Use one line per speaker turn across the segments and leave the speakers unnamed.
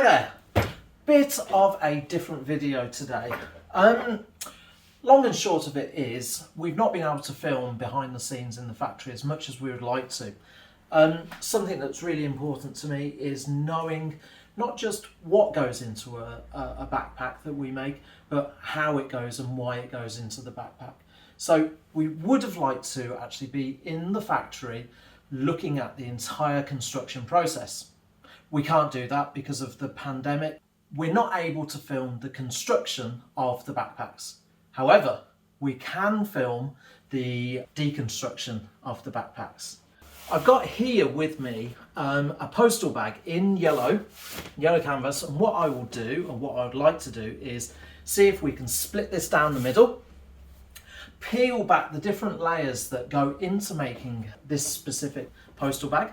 Hi there, bit of a different video today. Long and short of it is we've not been able to film behind the scenes in the factory as much as we would like to. Something that's really important to me is knowing not just what goes into a backpack that we make, but how it goes and why it goes into the backpack. So we would have liked to actually be in the factory looking at the entire construction process. We can't do that because of the pandemic. We're not able to film the construction of the backpacks. However, we can film the deconstruction of the backpacks. I've got here with me a postal bag in yellow canvas, and what I will do, and what I would like to do, is see if we can split this down the middle, peel back the different layers that go into making this specific postal bag,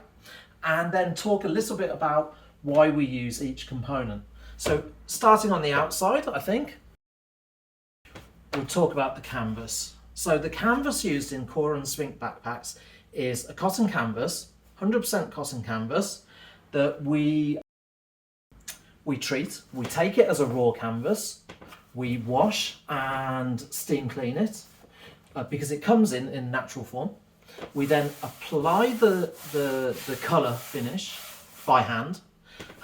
and then talk a little bit about why we use each component. So starting on the outside, I think, we'll talk about the canvas. So the canvas used in Cora Spink backpacks is a cotton canvas, 100% cotton canvas, that we treat. We take it as a raw canvas, we wash and steam clean it, because it comes in natural form. We then apply the colour finish by hand,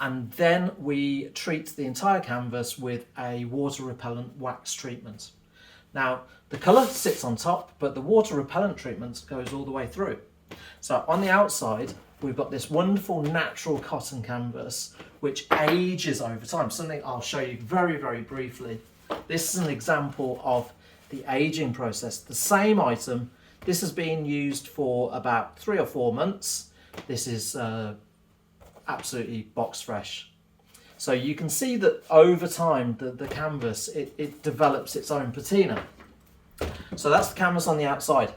and then we treat the entire canvas with a water repellent wax treatment. Now, the colour sits on top, but the water repellent treatment goes all the way through. So on the outside, we've got this wonderful natural cotton canvas, which ages over time. Something I'll show you very, very briefly. This is an example of the aging process. The same item, this has been used for about 3 or 4 months. This is absolutely box fresh. So you can see that over time, the canvas, it develops its own patina. So that's the canvas on the outside.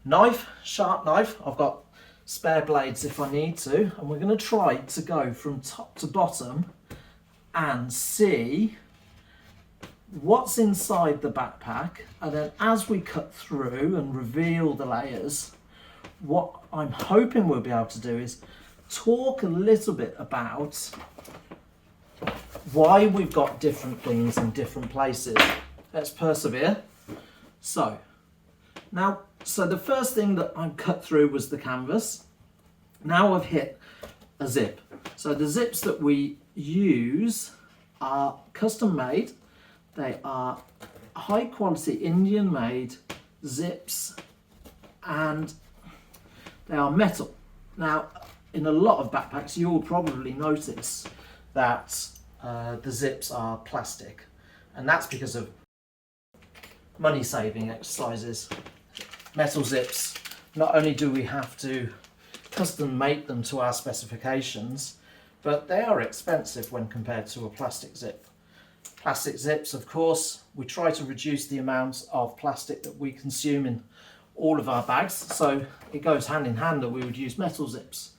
Knife, sharp knife. I've got spare blades if I need to. And we're going to try to go from top to bottom and see what's inside the backpack, and then as we cut through and reveal the layers, what I'm hoping we'll be able to do is talk a little bit about why we've got different things in different places. Let's persevere. So the first thing that I cut through was the canvas. Now I've hit a zip. So the zips that we use are custom made. They are high quality Indian made zips, and they are metal. Now, in a lot of backpacks, you will probably notice that the zips are plastic, and that's because of money saving exercises. Metal zips, not only do we have to custom make them to our specifications, but they are expensive when compared to a plastic zip. Plastic zips, of course, we try to reduce the amount of plastic that we consume in all of our bags, so it goes hand in hand that we would use metal zips,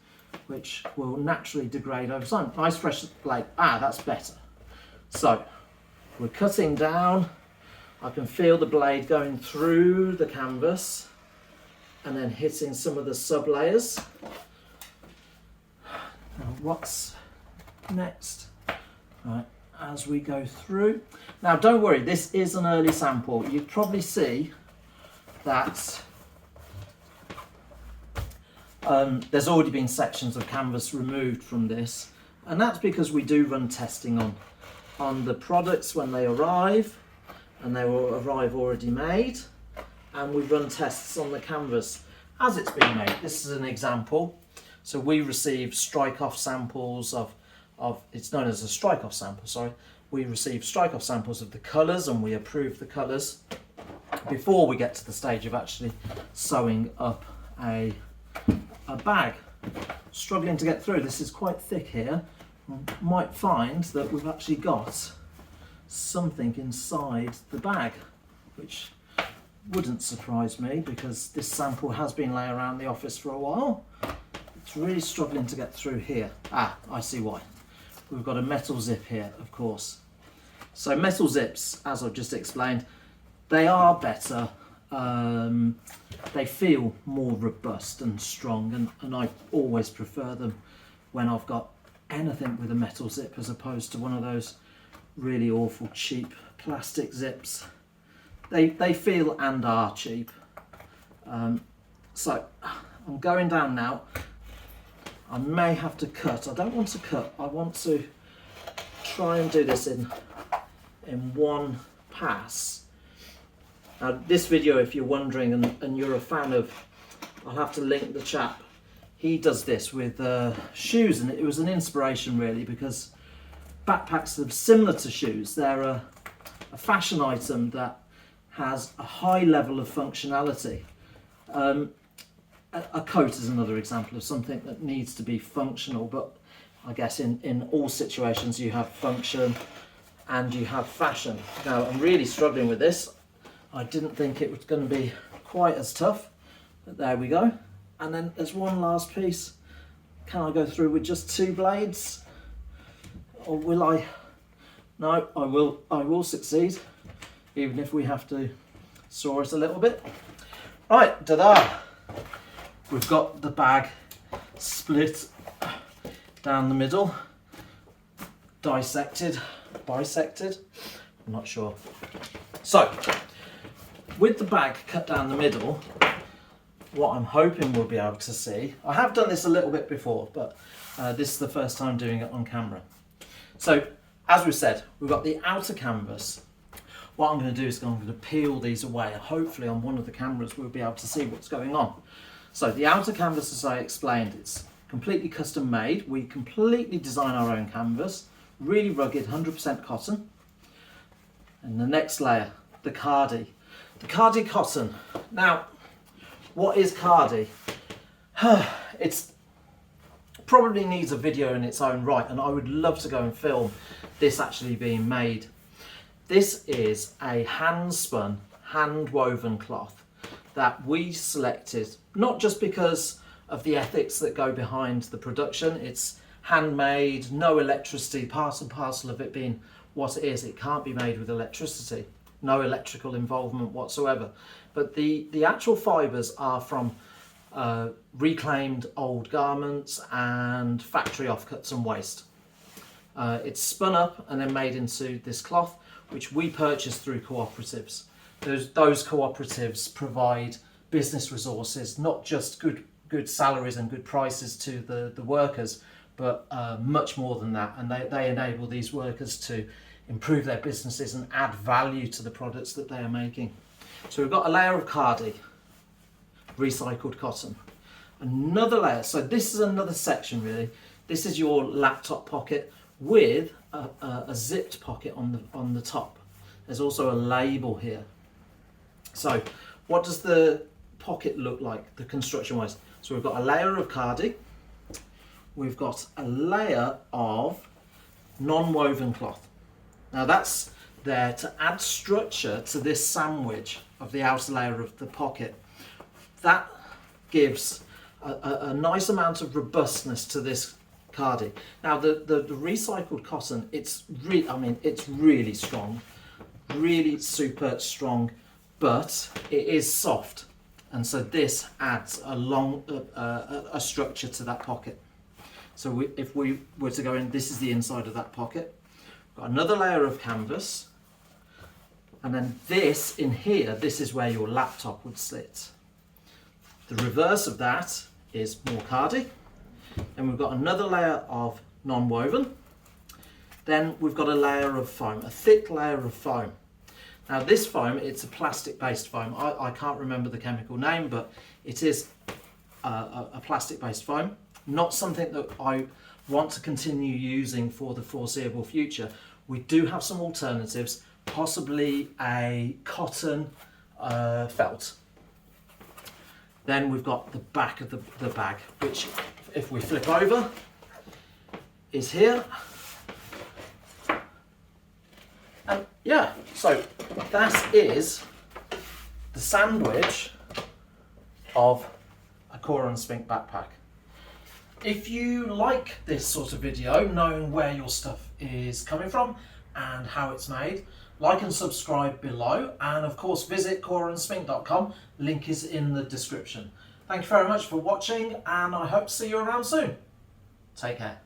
which will naturally degrade over time. Nice fresh blade, that's better. So we're cutting down, I can feel the blade going through the canvas and then hitting some of the sub layers. Now what's next? Right. As we go through. Now don't worry, this is an early sample. You probably see that there's already been sections of canvas removed from this, and that's because we do run testing on the products when they arrive, and they will arrive already made, and we run tests on the canvas as it's been made. This is an example. So we receive strike-off samples of it's known as a strike-off sample, sorry. We receive strike-off samples of the colours, and we approve the colours before we get to the stage of actually sewing up a bag. Struggling to get through, this is quite thick here. You might find that we've actually got something inside the bag, which wouldn't surprise me because this sample has been laying around the office for a while. It's really struggling to get through here. I see why. We've got a metal zip here, of course. So metal zips, as I've just explained, they are better. They feel more robust and strong, and I always prefer them when I've got anything with a metal zip as opposed to one of those really awful cheap plastic zips. They feel and are cheap. So I'm going down now. I may have to cut. I don't want to cut. I want to try and do this in one pass. Now this video, if you're wondering and you're a fan of, I'll have to link the chap. He does this with shoes, and it was an inspiration really, because backpacks are similar to shoes. They're a fashion item that has a high level of functionality. A coat is another example of something that needs to be functional, but I guess in all situations you have function and you have fashion. Now I'm really struggling with this. I didn't think it was going to be quite as tough, but there we go. And then there's one last piece. Can I go through with just 2 blades? Or will I? No, I will succeed, even if we have to saw it a little bit. Right, ta-da! We've got the bag split down the middle, bisected, I'm not sure. So, with the bag cut down the middle, what I'm hoping we'll be able to see, I have done this a little bit before, but this is the first time doing it on camera. So, as we said, we've got the outer canvas. What I'm going to do is I'm going to peel these away. Hopefully on one of the cameras we'll be able to see what's going on. So the outer canvas, as I explained, it's completely custom made. We completely design our own canvas, really rugged, 100% cotton. And the next layer, the cardi. The cardi cotton. Now, what is cardi? It's probably needs a video in its own right, and I would love to go and film this actually being made. This is a hand-spun, hand-woven cloth that we selected, not just because of the ethics that go behind the production. It's handmade, no electricity, part and parcel of it being what it is. It can't be made with electricity, no electrical involvement whatsoever. But the actual fibres are from reclaimed old garments and factory offcuts and waste. It's spun up and then made into this cloth, which we purchase through cooperatives. Those cooperatives provide business resources, not just good salaries and good prices to the workers, but much more than that. And they enable these workers to improve their businesses and add value to the products that they are making. So we've got a layer of cardi, recycled cotton. Another layer, so this is another section really. This is your laptop pocket with a zipped pocket on the top. There's also a label here. So what does the pocket look like, the construction wise? So we've got a layer of cardi, we've got a layer of non-woven cloth. Now that's there to add structure to this sandwich of the outer layer of the pocket. That gives a nice amount of robustness to this cardi. Now the recycled cotton, it's really strong, really super strong, but it is soft, and so this adds a structure to that pocket. So if we were to go in, this is the inside of that pocket. Got another layer of canvas, and then this in here, this is where your laptop would sit. The reverse of that is more cardi. Then we've got another layer of non-woven. Then we've got a layer of foam, a thick layer of foam. Now this foam, it's a plastic-based foam. I can't remember the chemical name, but it is a plastic-based foam. Not something that I want to continue using for the foreseeable future. We do have some alternatives, possibly a cotton felt. Then we've got the back of the bag, which if we flip over, is here. And yeah, so that is the sandwich of a Cora Spink backpack. If you like this sort of video, knowing where your stuff is coming from and how it's made, like and subscribe below, and of course visit coraspink.com, link is in the description. Thank you very much for watching, and I hope to see you around soon. Take care.